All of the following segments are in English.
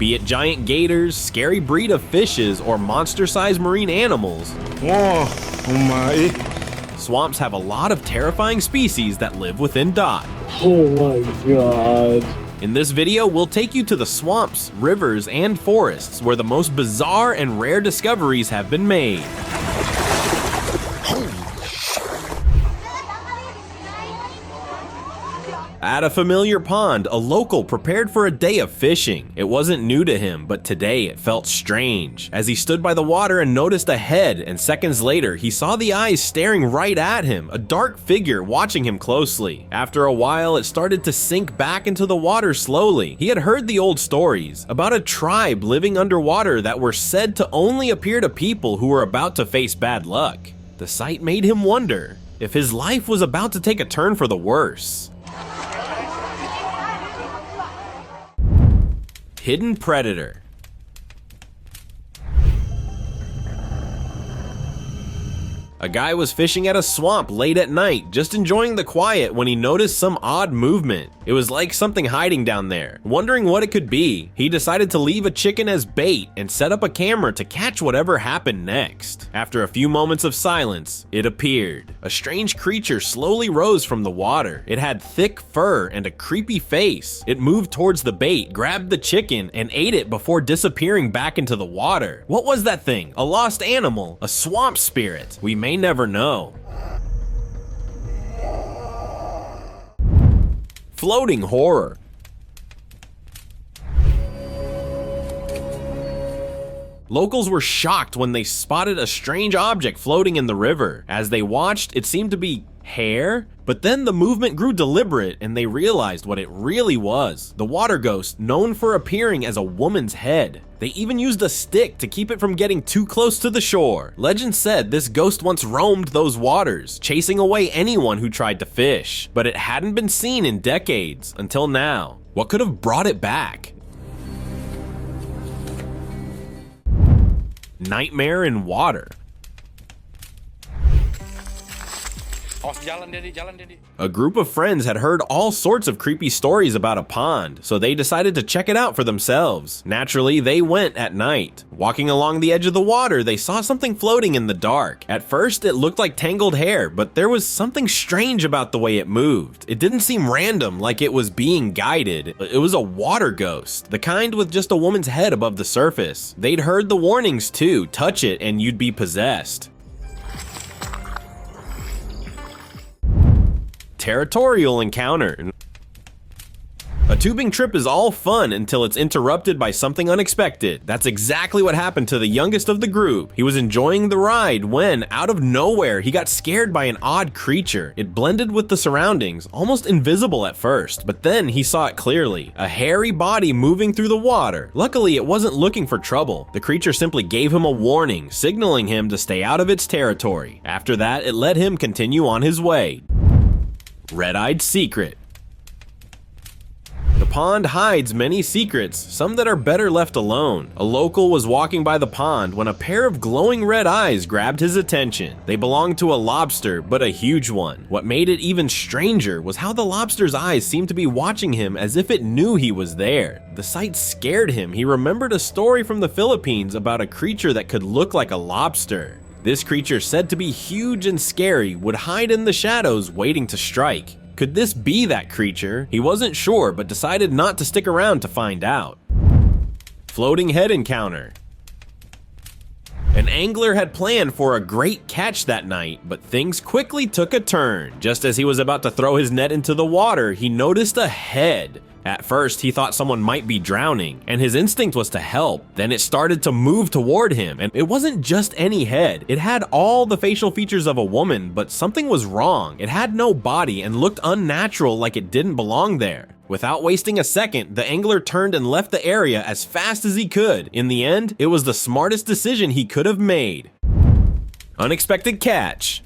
Be it giant gators, scary breed of fishes, or monster-sized marine animals, swamps have a lot of terrifying species that live within Dot. Oh my god. In this video, we'll take you to the swamps, rivers, and forests where the most bizarre and rare discoveries have been made. At a familiar pond, a local prepared for a day of fishing. It wasn't new to him, but today it felt strange, as he stood by the water and noticed a head, and seconds later, he saw the eyes staring right at him, a dark figure watching him closely. After a while, it started to sink back into the water slowly. He had heard the old stories about a tribe living underwater that were said to only appear to people who were about to face bad luck. The sight made him wonder if his life was about to take a turn for the worse. Hidden predator. A guy was fishing at a swamp late at night, just enjoying the quiet when he noticed some odd movement. It was like something hiding down there. Wondering what it could be, he decided to leave a chicken as bait and set up a camera to catch whatever happened next. After a few moments of silence, it appeared. A strange creature slowly rose from the water. It had thick fur and a creepy face. It moved towards the bait, grabbed the chicken, and ate it before disappearing back into the water. What was that thing? A lost animal? A swamp spirit? We may never know. Floating horror. Locals were shocked when they spotted a strange object floating in the river. As they watched, it seemed to be hair, but then the movement grew deliberate and they realized what it really was. The water ghost, known for appearing as a woman's head. They even used a stick to keep it from getting too close to the shore. Legend said this ghost once roamed those waters, chasing away anyone who tried to fish, but it hadn't been seen in decades until now. What could have brought it back? Nightmare in water. A group of friends had heard all sorts of creepy stories about a pond, so they decided to check it out for themselves. Naturally, they went at night. Walking along the edge of the water, they saw something floating in the dark. At first, it looked like tangled hair, but there was something strange about the way it moved. It didn't seem random, like it was being guided. It was a water ghost, the kind with just a woman's head above the surface. They'd heard the warnings too, touch it and you'd be possessed. Territorial encounter. A tubing trip is all fun until it's interrupted by something unexpected. That's exactly what happened to the youngest of the group. He was enjoying the ride when, out of nowhere, he got scared by an odd creature. It blended with the surroundings, almost invisible at first, but then he saw it clearly. A hairy body moving through the water. Luckily, it wasn't looking for trouble. The creature simply gave him a warning, signaling him to stay out of its territory. After that, it let him continue on his way. Red-eyed secret. The pond hides many secrets, some that are better left alone. A local was walking by the pond when a pair of glowing red eyes grabbed his attention. They belonged to a lobster, but a huge one. What made it even stranger was how the lobster's eyes seemed to be watching him as if it knew he was there. The sight scared him. He remembered a story from the Philippines about a creature that could look like a lobster. This creature, said to be huge and scary, would hide in the shadows waiting to strike. Could this be that creature? He wasn't sure, but decided not to stick around to find out. Floating head encounter. An angler had planned for a great catch that night, but things quickly took a turn. Just as he was about to throw his net into the water, he noticed a head. At first, he thought someone might be drowning, and his instinct was to help. Then it started to move toward him, and it wasn't just any head. It had all the facial features of a woman, but something was wrong. It had no body and looked unnatural, like it didn't belong there. Without wasting a second, the angler turned and left the area as fast as he could. In the end, it was the smartest decision he could have made. Unexpected catch.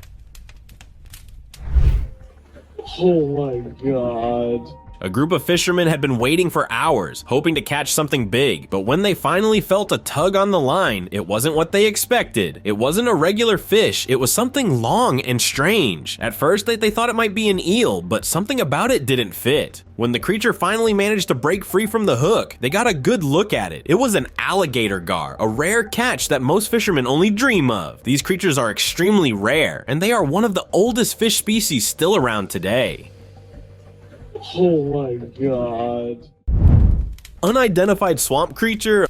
Oh my god. A group of fishermen had been waiting for hours, hoping to catch something big, but when they finally felt a tug on the line, it wasn't what they expected. It wasn't a regular fish, it was something long and strange. At first, they thought it might be an eel, but something about it didn't fit. When the creature finally managed to break free from the hook, they got a good look at it. It was an alligator gar, a rare catch that most fishermen only dream of. These creatures are extremely rare, and they are one of the oldest fish species still around today. Oh my god. Unidentified swamp creature.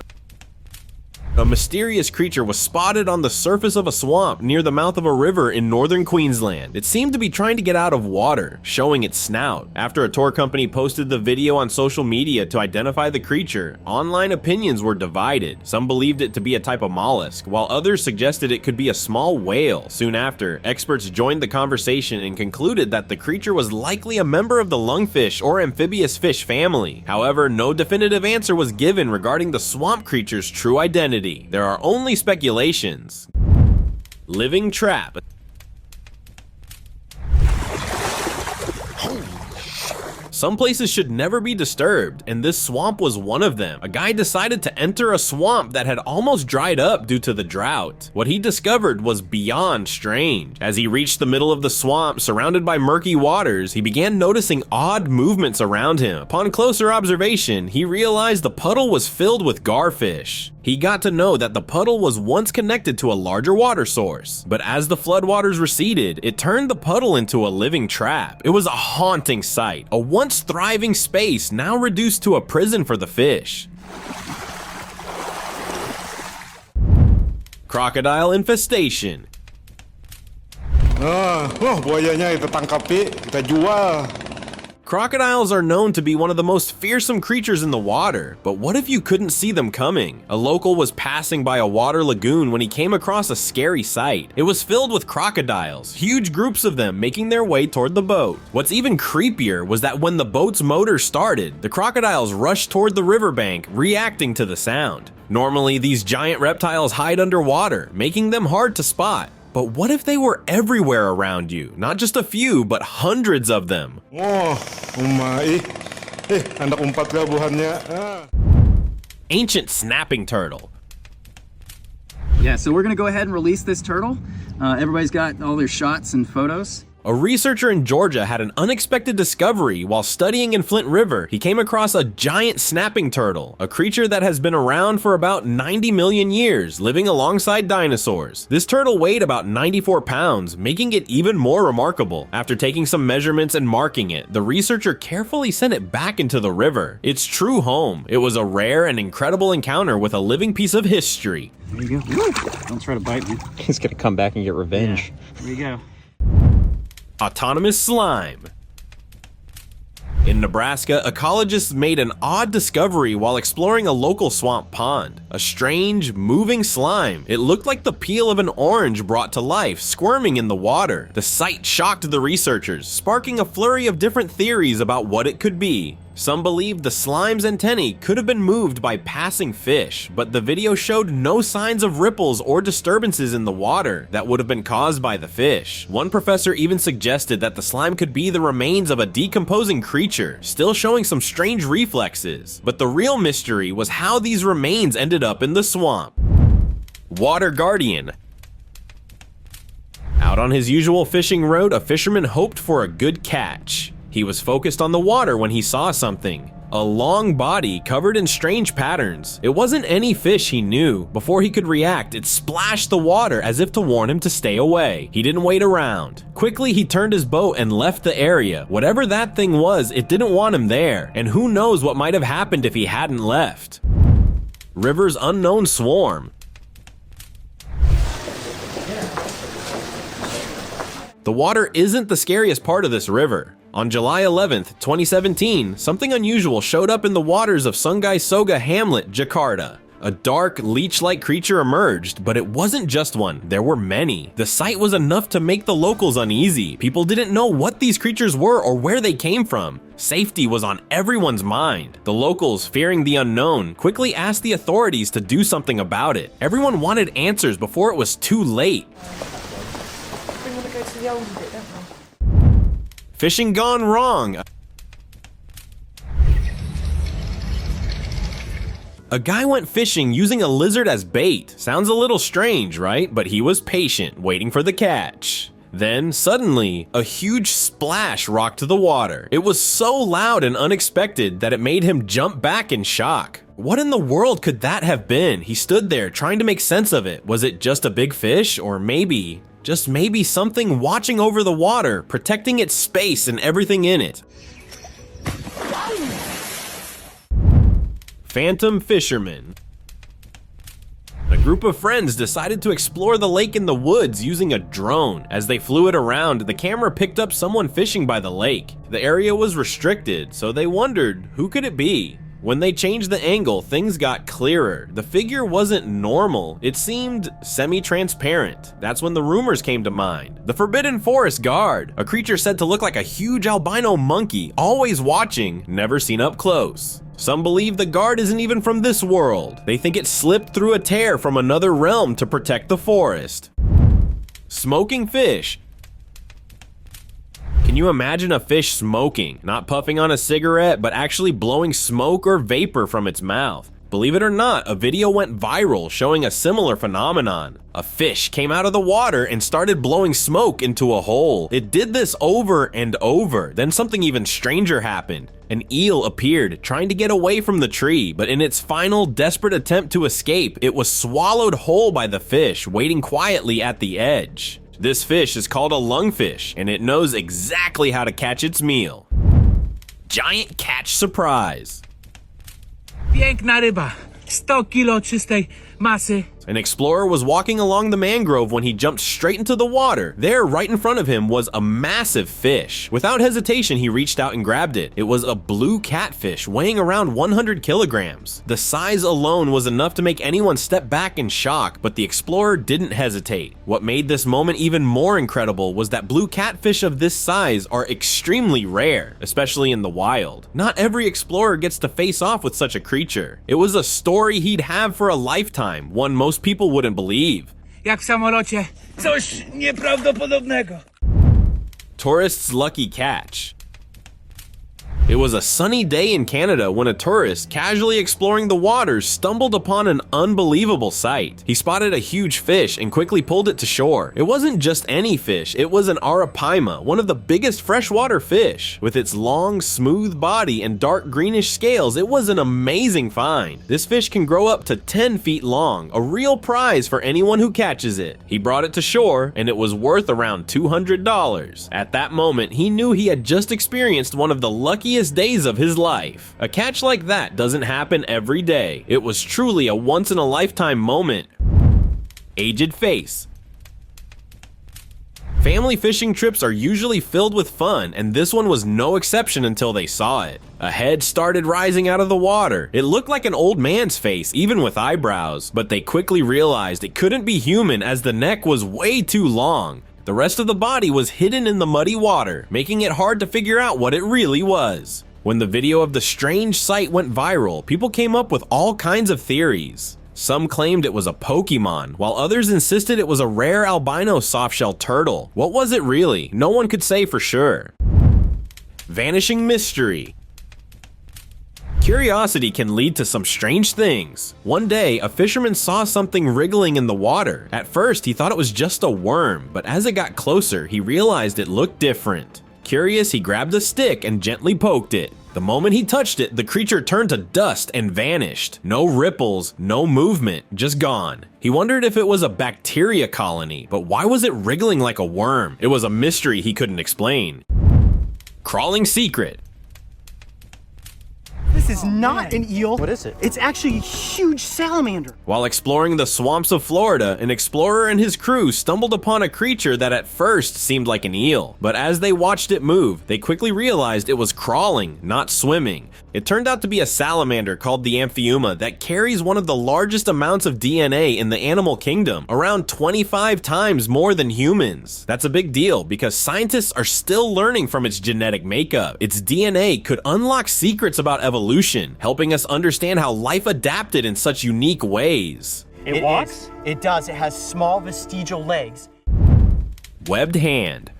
A mysterious creature was spotted on the surface of a swamp near the mouth of a river in northern Queensland. It seemed to be trying to get out of water, showing its snout. After a tour company posted the video on social media to identify the creature, online opinions were divided. Some believed it to be a type of mollusk, while others suggested it could be a small whale. Soon after, experts joined the conversation and concluded that the creature was likely a member of the lungfish or amphibious fish family. However, no definitive answer was given regarding the swamp creature's true identity. There are only speculations. Living trap. Some places should never be disturbed, and this swamp was one of them. A guy decided to enter a swamp that had almost dried up due to the drought. What he discovered was beyond strange. As he reached the middle of the swamp, surrounded by murky waters, he began noticing odd movements around him. Upon closer observation, he realized the puddle was filled with garfish. He got to know that the puddle was once connected to a larger water source, but as the floodwaters receded, it turned the puddle into a living trap. It was a haunting sight, a once thriving space now reduced to a prison for the fish. Crocodile infestation. Buayanya kita tangkapi, kita jual. Crocodiles are known to be one of the most fearsome creatures in the water, but what if you couldn't see them coming? A local was passing by a water lagoon when he came across a scary sight. It was filled with crocodiles, huge groups of them making their way toward the boat. What's even creepier was that when the boat's motor started, the crocodiles rushed toward the riverbank, reacting to the sound. Normally, these giant reptiles hide underwater, making them hard to spot. But what if they were everywhere around you? Not just a few, but hundreds of them. Anak umpat gabuhannya. Ancient snapping turtle. Yeah, so we're gonna go ahead and release this turtle. Everybody's got all their shots and photos. A researcher in Georgia had an unexpected discovery while studying in Flint River. He came across a giant snapping turtle, a creature that has been around for about 90 million years, living alongside dinosaurs. This turtle weighed about 94 pounds, making it even more remarkable. After taking some measurements and marking it, the researcher carefully sent it back into the river, its true home. It was a rare and incredible encounter with a living piece of history. There you go. Don't try to bite me. He's gonna come back and get revenge. Yeah, there you go. Autonomous slime. In Nebraska, ecologists made an odd discovery while exploring a local swamp pond. A strange, moving slime. It looked like the peel of an orange brought to life, squirming in the water. The sight shocked the researchers, sparking a flurry of different theories about what it could be. Some believed the slime's antennae could have been moved by passing fish, but the video showed no signs of ripples or disturbances in the water that would have been caused by the fish. One professor even suggested that the slime could be the remains of a decomposing creature, still showing some strange reflexes. But the real mystery was how these remains ended up in the swamp. Water guardian. Out on his usual fishing route, a fisherman hoped for a good catch. He was focused on the water when he saw something. A long body covered in strange patterns. It wasn't any fish he knew. Before he could react, it splashed the water as if to warn him to stay away. He didn't wait around. Quickly, he turned his boat and left the area. Whatever that thing was, it didn't want him there. And who knows what might have happened if he hadn't left. River's unknown swarm. The water isn't the scariest part of this river. On July 11th, 2017, something unusual showed up in the waters of Sungai Soga hamlet, Jakarta. A dark, leech-like creature emerged, but it wasn't just one, there were many. The sight was enough to make the locals uneasy. People didn't know what these creatures were or where they came from. Safety was on everyone's mind. The locals, fearing the unknown, quickly asked the authorities to do something about it. Everyone wanted answers before it was too late. Fishing gone wrong. A guy went fishing using a lizard as bait. Sounds a little strange, right? But he was patient, waiting for the catch. Then, suddenly, a huge splash rocked the water. It was so loud and unexpected that it made him jump back in shock. What in the world could that have been? He stood there trying to make sense of it. Was it just a big fish? Or maybe, just maybe, something watching over the water, protecting its space and everything in it? Phantom fisherman. A group of friends decided to explore the lake in the woods using a drone. As they flew it around, the camera picked up someone fishing by the lake. The area was restricted, so they wondered, who could it be? When they changed the angle, things got clearer. The figure wasn't normal. It seemed semi-transparent. That's when the rumors came to mind. The Forbidden Forest Guard, a creature said to look like a huge albino monkey, always watching, never seen up close. Some believe the guard isn't even from this world. They think it slipped through a tear from another realm to protect the forest. Smoking fish. Can you imagine a fish smoking? Not puffing on a cigarette, but actually blowing smoke or vapor from its mouth. Believe it or not, a video went viral showing a similar phenomenon. A fish came out of the water and started blowing smoke into a hole. It did this over and over. Then something even stranger happened. An eel appeared, trying to get away from the tree, but in its final desperate attempt to escape, it was swallowed whole by the fish, waiting quietly at the edge. This fish is called a lungfish, and it knows exactly how to catch its meal. Giant catch surprise. Piękna ryba, 100 kilo czystej masy. An explorer was walking along the mangrove when he jumped straight into the water. There, right in front of him, was a massive fish. Without hesitation, he reached out and grabbed it. It was a blue catfish weighing around 100 kilograms. The size alone was enough to make anyone step back in shock, but the explorer didn't hesitate. What made this moment even more incredible was that blue catfish of this size are extremely rare, especially in the wild. Not every explorer gets to face off with such a creature. It was a story he'd have for a lifetime, one most people wouldn't believe. Jak w samolocie, coś nieprawdopodobnego. Tourist's lucky catch. It was a sunny day in Canada when a tourist, casually exploring the waters, stumbled upon an unbelievable sight. He spotted a huge fish and quickly pulled it to shore. It wasn't just any fish, it was an arapaima, one of the biggest freshwater fish. With its long, smooth body and dark greenish scales, it was an amazing find. This fish can grow up to 10 feet long, a real prize for anyone who catches it. He brought it to shore, and it was worth around $200. At that moment, he knew he had just experienced one of the luckiest days of his life. A catch like that doesn't happen every day. It was truly a once-in-a-lifetime moment. Aged face. Family fishing trips are usually filled with fun, and this one was no exception until they saw it. A head started rising out of the water. It looked like an old man's face, even with eyebrows, but they quickly realized it couldn't be human as the neck was way too long. The rest of the body was hidden in the muddy water, making it hard to figure out what it really was. When the video of the strange sight went viral, people came up with all kinds of theories. Some claimed it was a Pokemon, while others insisted it was a rare albino softshell turtle. What was it really? No one could say for sure. Vanishing mystery. Curiosity can lead to some strange things. One day, a fisherman saw something wriggling in the water. At first, he thought it was just a worm, but as it got closer, he realized it looked different. Curious, he grabbed a stick and gently poked it. The moment he touched it, the creature turned to dust and vanished. No ripples, no movement, just gone. He wondered if it was a bacteria colony, but why was it wriggling like a worm? It was a mystery he couldn't explain. Crawling secret. This is not an eel. What is it? It's actually a huge salamander. While exploring the swamps of Florida, an explorer and his crew stumbled upon a creature that at first seemed like an eel. But as they watched it move, they quickly realized it was crawling, not swimming. It turned out to be a salamander called the Amphiuma that carries one of the largest amounts of DNA in the animal kingdom, around 25 times more than humans. That's a big deal because scientists are still learning from its genetic makeup. Its DNA could unlock secrets about evolution, helping us understand how life adapted in such unique ways. It walks? It does. It has small vestigial legs. Webbed hand.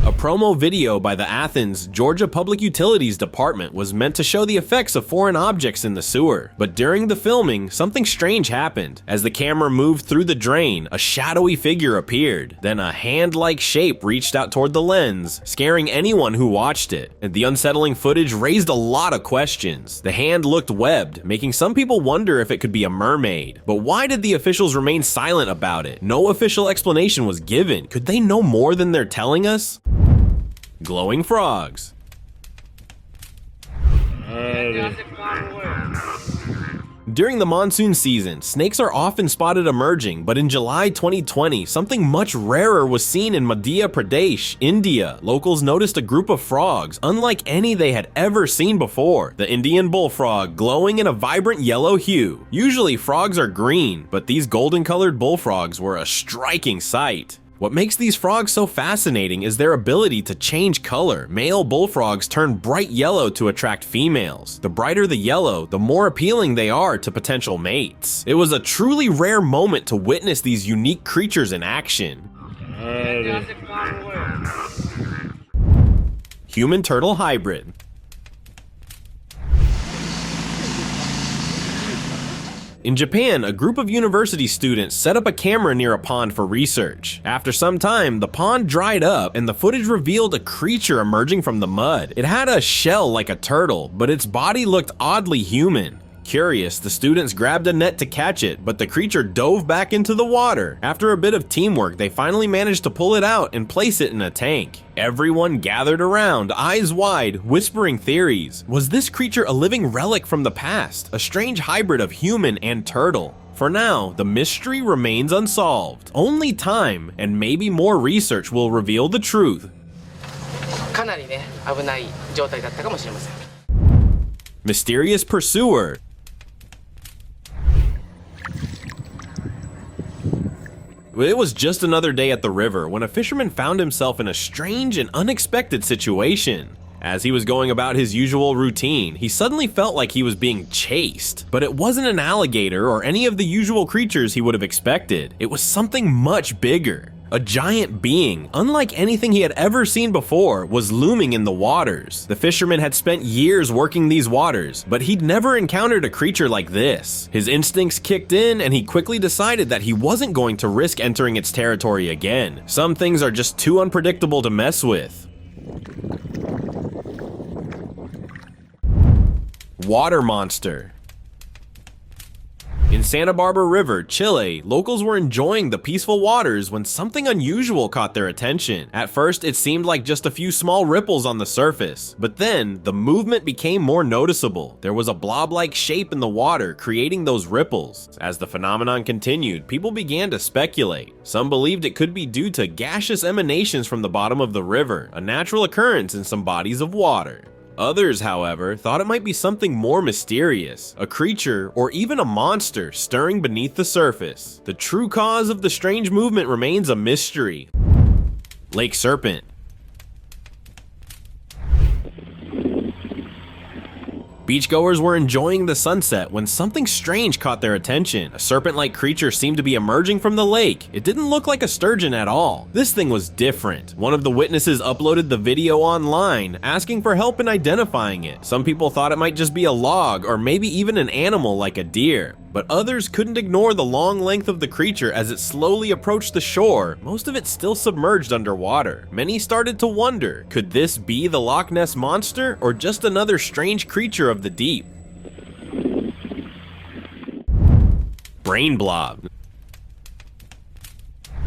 A promo video by the Athens, Georgia Public Utilities Department was meant to show the effects of foreign objects in the sewer. But during the filming, something strange happened. As the camera moved through the drain, a shadowy figure appeared. Then a hand-like shape reached out toward the lens, scaring anyone who watched it. And the unsettling footage raised a lot of questions. The hand looked webbed, making some people wonder if it could be a mermaid. But why did the officials remain silent about it? No official explanation was given. Could they know more than they're telling us? Glowing frogs. During the monsoon season, snakes are often spotted emerging, but in July 2020, something much rarer was seen in Madhya Pradesh, India. Locals noticed a group of frogs, unlike any they had ever seen before. The Indian bullfrog, glowing in a vibrant yellow hue. Usually frogs are green, but these golden-colored bullfrogs were a striking sight. What makes these frogs so fascinating is their ability to change color. Male bullfrogs turn bright yellow to attract females. The brighter the yellow, the more appealing they are to potential mates. It was a truly rare moment to witness these unique creatures in action. Human-turtle hybrid. In Japan, a group of university students set up a camera near a pond for research. After some time, the pond dried up and the footage revealed a creature emerging from the mud. It had a shell like a turtle, but its body looked oddly human. Curious, the students grabbed a net to catch it, but the creature dove back into the water. After a bit of teamwork, they finally managed to pull it out and place it in a tank. Everyone gathered around, eyes wide, whispering theories. Was this creature a living relic from the past, a strange hybrid of human and turtle? For now, the mystery remains unsolved. Only time and maybe more research will reveal the truth. かなりね、危ない状態だったかもしれません。 Mysterious pursuer. It was just another day at the river when a fisherman found himself in a strange and unexpected situation. As he was going about his usual routine, he suddenly felt like he was being chased. But it wasn't an alligator or any of the usual creatures he would have expected. It was something much bigger. A giant being, unlike anything he had ever seen before, was looming in the waters. The fisherman had spent years working these waters, but he'd never encountered a creature like this. His instincts kicked in, and he quickly decided that he wasn't going to risk entering its territory again. Some things are just too unpredictable to mess with. Water monster. In Santa Barbara River, Chile, locals were enjoying the peaceful waters when something unusual caught their attention. At first, it seemed like just a few small ripples on the surface, but then the movement became more noticeable. There was a blob-like shape in the water creating those ripples. As the phenomenon continued, people began to speculate. Some believed it could be due to gaseous emanations from the bottom of the river, a natural occurrence in some bodies of water. Others, however, thought it might be something more mysterious, a creature or even a monster stirring beneath the surface. The true cause of the strange movement remains a mystery. Lake serpent. Beachgoers were enjoying the sunset when something strange caught their attention. A serpent-like creature seemed to be emerging from the lake. It didn't look like a sturgeon at all. This thing was different. One of the witnesses uploaded the video online, asking for help in identifying it. Some people thought it might just be a log or maybe even an animal like a deer. But others couldn't ignore the long length of the creature as it slowly approached the shore, most of it still submerged underwater. Many started to wonder, could this be the Loch Ness Monster or just another strange creature of the deep? Brain blob.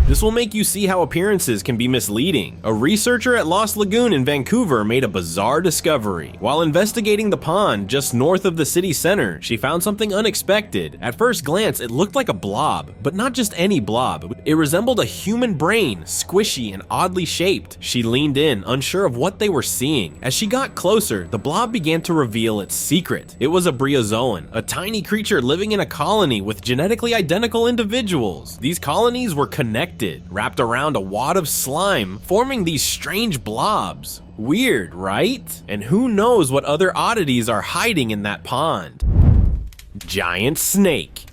This will make you see how appearances can be misleading. A researcher at Lost Lagoon in Vancouver made a bizarre discovery. While investigating the pond just north of the city center, she found something unexpected. At first glance, it looked like a blob, but not just any blob. It resembled a human brain, squishy and oddly shaped. She leaned in, unsure of what they were seeing. As she got closer, the blob began to reveal its secret. It was a bryozoan, a tiny creature living in a colony with genetically identical individuals. These colonies were connected, wrapped around a wad of slime, forming these strange blobs. Weird, right? And who knows what other oddities are hiding in that pond? Giant snake.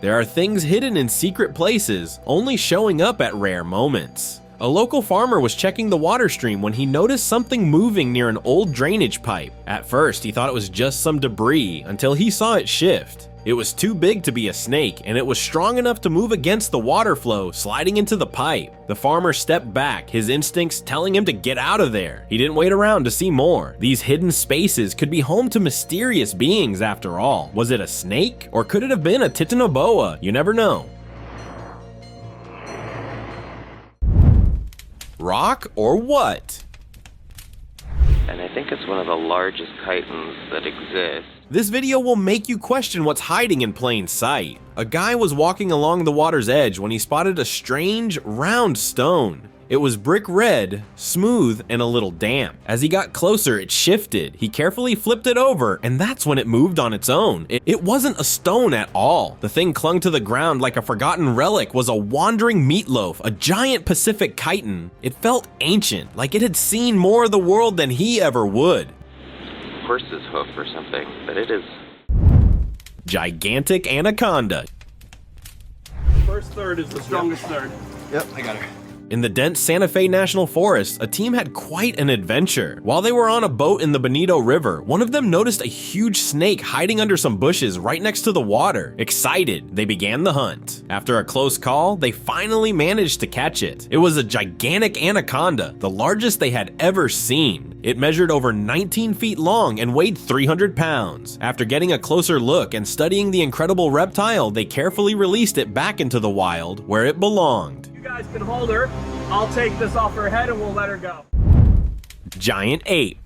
There are things hidden in secret places, only showing up at rare moments. A local farmer was checking the water stream when he noticed something moving near an old drainage pipe. At first, he thought it was just some debris until he saw it shift. It was too big to be a snake, and it was strong enough to move against the water flow, sliding into the pipe. The farmer stepped back, his instincts telling him to get out of there. He didn't wait around to see more. These hidden spaces could be home to mysterious beings after all. Was it a snake? Or could it have been a titanoboa? You never know. Rock or what? And I think it's one of the largest chitons that exist. This video will make you question what's hiding in plain sight. A guy was walking along the water's edge when he spotted a strange, round stone. It was brick red, smooth, and a little damp. As he got closer, it shifted. He carefully flipped it over, and that's when it moved on its own. It wasn't a stone at all. The thing clung to the ground like a forgotten relic was a wandering meatloaf, a giant Pacific chiton. It felt ancient, like it had seen more of the world than he ever would. Horse's hoof or something, but it is. Gigantic anaconda. First third is the strongest third. Yep, I got her. In the dense Santa Fe National Forest, a team had quite an adventure. While they were on a boat in the Bonito River, one of them noticed a huge snake hiding under some bushes right next to the water. Excited, they began the hunt. After a close call, they finally managed to catch it. It was a gigantic anaconda, the largest they had ever seen. It measured over 19 feet long and weighed 300 pounds. After getting a closer look and studying the incredible reptile, they carefully released it back into the wild, where it belonged. You guys can hold her. I'll take this off her head and we'll let her go. Giant ape.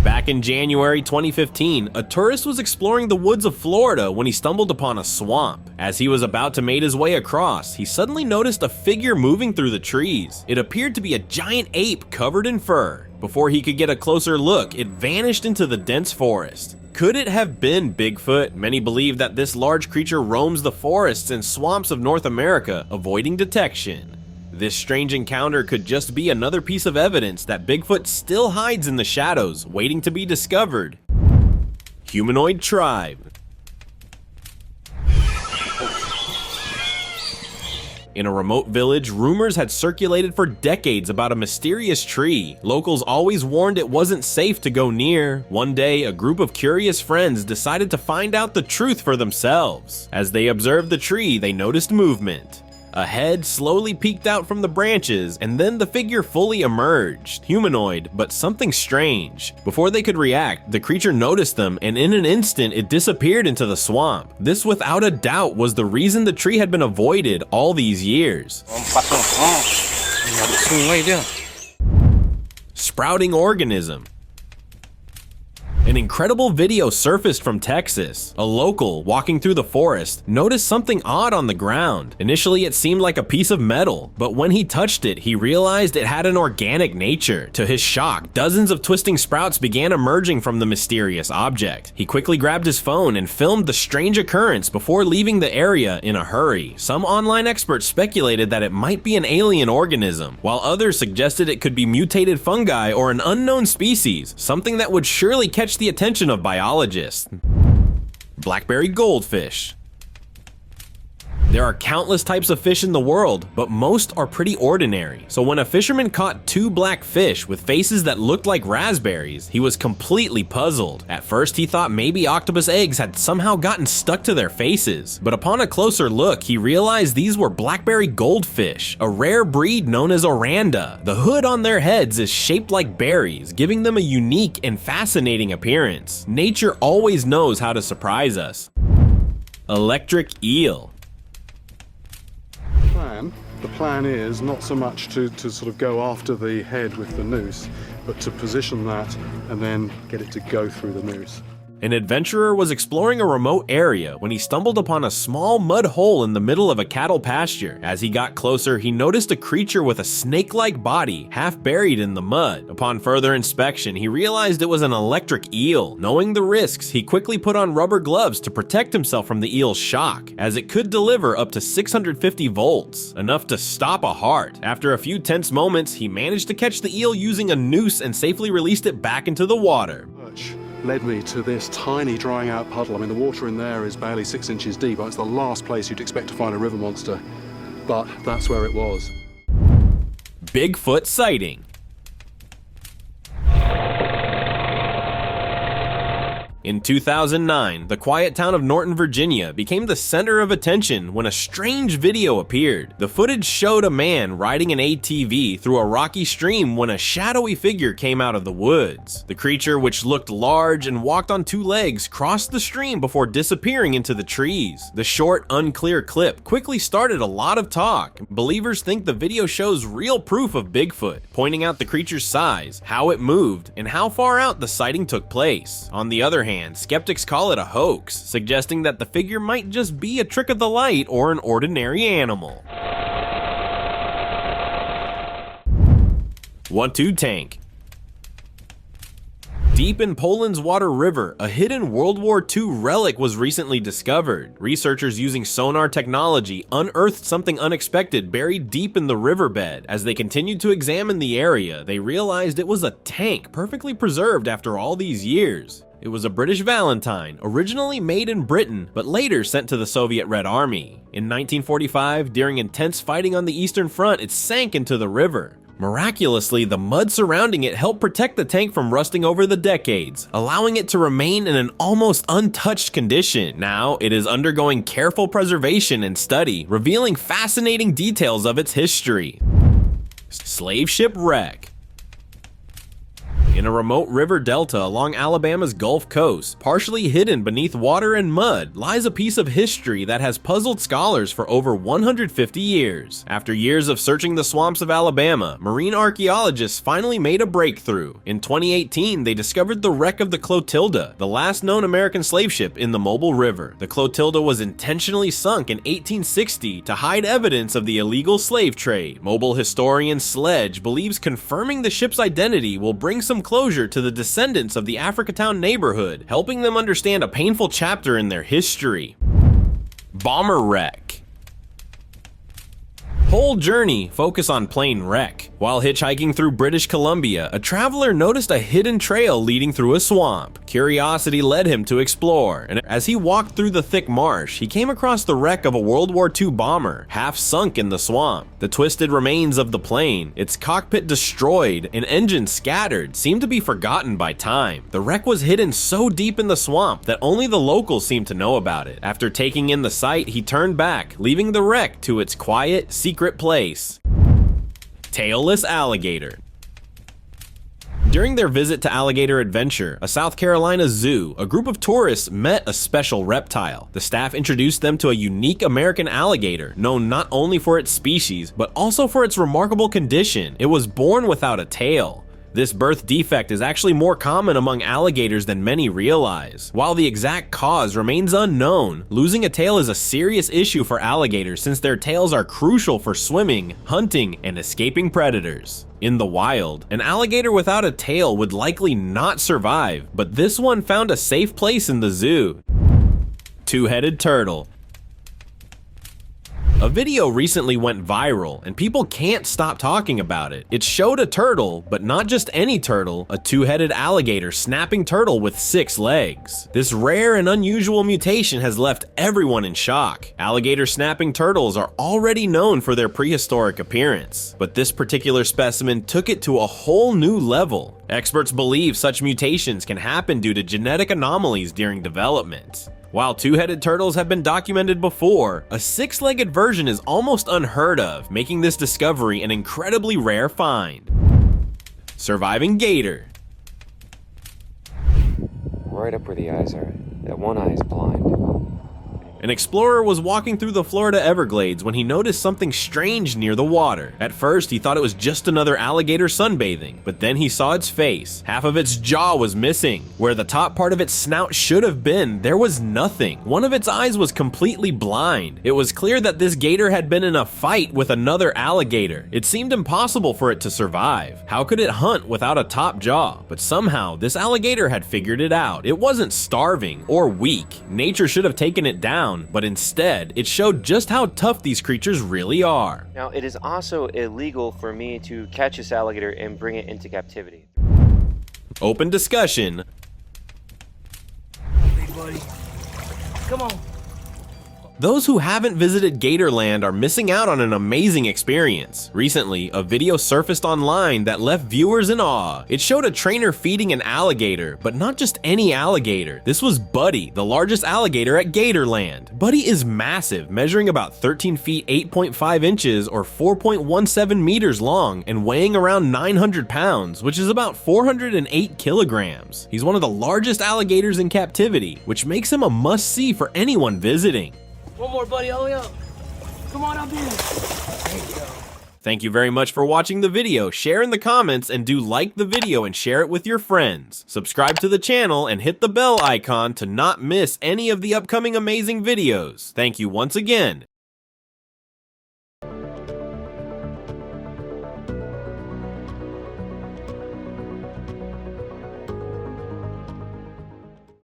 Back in January 2015, a tourist was exploring the woods of Florida when he stumbled upon a swamp. As he was about to make his way across, he suddenly noticed a figure moving through the trees. It appeared to be a giant ape covered in fur. Before he could get a closer look, it vanished into the dense forest. Could it have been Bigfoot? Many believe that this large creature roams the forests and swamps of North America, avoiding detection. This strange encounter could just be another piece of evidence that Bigfoot still hides in the shadows, waiting to be discovered. Humanoid tribe. In a remote village, rumors had circulated for decades about a mysterious tree. Locals always warned it wasn't safe to go near. One day, a group of curious friends decided to find out the truth for themselves. As they observed the tree, they noticed movement. A head slowly peeked out from the branches, and then the figure fully emerged. Humanoid, but something strange. Before they could react, the creature noticed them, and in an instant, it disappeared into the swamp. This, without a doubt, was the reason the tree had been avoided all these years. Sprouting organism. An incredible video surfaced from Texas. A local, walking through the forest, noticed something odd on the ground. Initially, it seemed like a piece of metal, but when he touched it, he realized it had an organic nature. To his shock, dozens of twisting sprouts began emerging from the mysterious object. He quickly grabbed his phone and filmed the strange occurrence before leaving the area in a hurry. Some online experts speculated that it might be an alien organism, while others suggested it could be mutated fungi or an unknown species, something that would surely catch the attention of biologists. Blackberry goldfish. There are countless types of fish in the world, but most are pretty ordinary. So when a fisherman caught two black fish with faces that looked like raspberries, he was completely puzzled. At first, he thought maybe octopus eggs had somehow gotten stuck to their faces. But upon a closer look, he realized these were blackberry goldfish, a rare breed known as oranda. The hood on their heads is shaped like berries, giving them a unique and fascinating appearance. Nature always knows how to surprise us. Electric eel. The plan is not so much to sort of go after the head with the noose, but to position that and then get it to go through the noose. An adventurer was exploring a remote area when he stumbled upon a small mud hole in the middle of a cattle pasture. As he got closer, he noticed a creature with a snake-like body, half buried in the mud. Upon further inspection, he realized it was an electric eel. Knowing the risks, he quickly put on rubber gloves to protect himself from the eel's shock, as it could deliver up to 650 volts, enough to stop a heart. After a few tense moments, he managed to catch the eel using a noose and safely released it back into the water. led me to this tiny drying out puddle. I mean, the water in there is barely 6 inches deep. It's the last place you'd expect to find a river monster, but that's where it was. Bigfoot sighting. In 2009, the quiet town of Norton, Virginia became the center of attention when a strange video appeared. The footage showed a man riding an ATV through a rocky stream when a shadowy figure came out of the woods. The creature, which looked large and walked on 2 legs, crossed the stream before disappearing into the trees. The short, unclear clip quickly started a lot of talk. Believers think the video shows real proof of Bigfoot, pointing out the creature's size, how it moved, and how far out the sighting took place. On the other hand, skeptics call it a hoax, suggesting that the figure might just be a trick of the light or an ordinary animal. 1-2 tank. Deep in Poland's Water River, a hidden World War II relic was recently discovered. Researchers using sonar technology unearthed something unexpected buried deep in the riverbed. As they continued to examine the area, they realized it was a tank perfectly preserved after all these years. It was a British Valentine, originally made in Britain, but later sent to the Soviet Red Army. In 1945, during intense fighting on the Eastern Front, it sank into the river. Miraculously, the mud surrounding it helped protect the tank from rusting over the decades, allowing it to remain in an almost untouched condition. Now, it is undergoing careful preservation and study, revealing fascinating details of its history. Slave ship wreck. In a remote river delta along Alabama's Gulf Coast, partially hidden beneath water and mud, lies a piece of history that has puzzled scholars for over 150 years. After years of searching the swamps of Alabama, marine archaeologists finally made a breakthrough. In 2018, they discovered the wreck of the Clotilda, the last known American slave ship in the Mobile River. The Clotilda was intentionally sunk in 1860 to hide evidence of the illegal slave trade. Mobile historian Sledge believes confirming the ship's identity will bring some closure to the descendants of the Africatown neighborhood, helping them understand a painful chapter in their history. Bomber wreck. Whole journey focus on plane wreck. While hitchhiking through British Columbia, a traveler noticed a hidden trail leading through a swamp. Curiosity led him to explore, and as he walked through the thick marsh, he came across the wreck of a World War II bomber, half sunk in the swamp. The twisted remains of the plane, its cockpit destroyed and engine scattered, seemed to be forgotten by time. The wreck was hidden so deep in the swamp that only the locals seemed to know about it. After taking in the sight, he turned back, leaving the wreck to its quiet, secret place. Tailless alligator. During their visit to Alligator Adventure, a South Carolina zoo, a group of tourists met a special reptile. The staff introduced them to a unique American alligator, known not only for its species, but also for its remarkable condition. It was born without a tail. This birth defect is actually more common among alligators than many realize. While the exact cause remains unknown, losing a tail is a serious issue for alligators since their tails are crucial for swimming, hunting, and escaping predators. In the wild, an alligator without a tail would likely not survive, but this one found a safe place in the zoo. Two-headed turtle. A video recently went viral, and people can't stop talking about it. It showed a turtle, but not just any turtle, a two-headed alligator snapping turtle with 6 legs. This rare and unusual mutation has left everyone in shock. Alligator snapping turtles are already known for their prehistoric appearance, but this particular specimen took it to a whole new level. Experts believe such mutations can happen due to genetic anomalies during development. While two-headed turtles have been documented before, a 6-legged version is almost unheard of, making this discovery an incredibly rare find. Surviving gator. Right up where the eyes are. That one eye is blind. An explorer was walking through the Florida Everglades when he noticed something strange near the water. At first, he thought it was just another alligator sunbathing, but then he saw its face. Half of its jaw was missing. Where the top part of its snout should have been, there was nothing. One of its eyes was completely blind. It was clear that this gator had been in a fight with another alligator. It seemed impossible for it to survive. How could it hunt without a top jaw? But somehow, this alligator had figured it out. It wasn't starving or weak. Nature should have taken it down, but instead, it showed just how tough these creatures really are. Now, it is also illegal for me to catch this alligator and bring it into captivity. Open discussion. buddy. Come on. Those who haven't visited Gatorland are missing out on an amazing experience. Recently, a video surfaced online that left viewers in awe. It showed a trainer feeding an alligator, but not just any alligator. This was Buddy, the largest alligator at Gatorland. Buddy is massive, measuring about 13 feet 8.5 inches or 4.17 meters long and weighing around 900 pounds, which is about 408 kilograms. He's one of the largest alligators in captivity, which makes him a must-see for anyone visiting. One more, buddy, all the way up. Come on up here. There you go. Thank you very much for watching the video. Share in the comments and do like the video and share it with your friends. Subscribe to the channel and hit the bell icon to not miss any of the upcoming amazing videos. Thank you once again,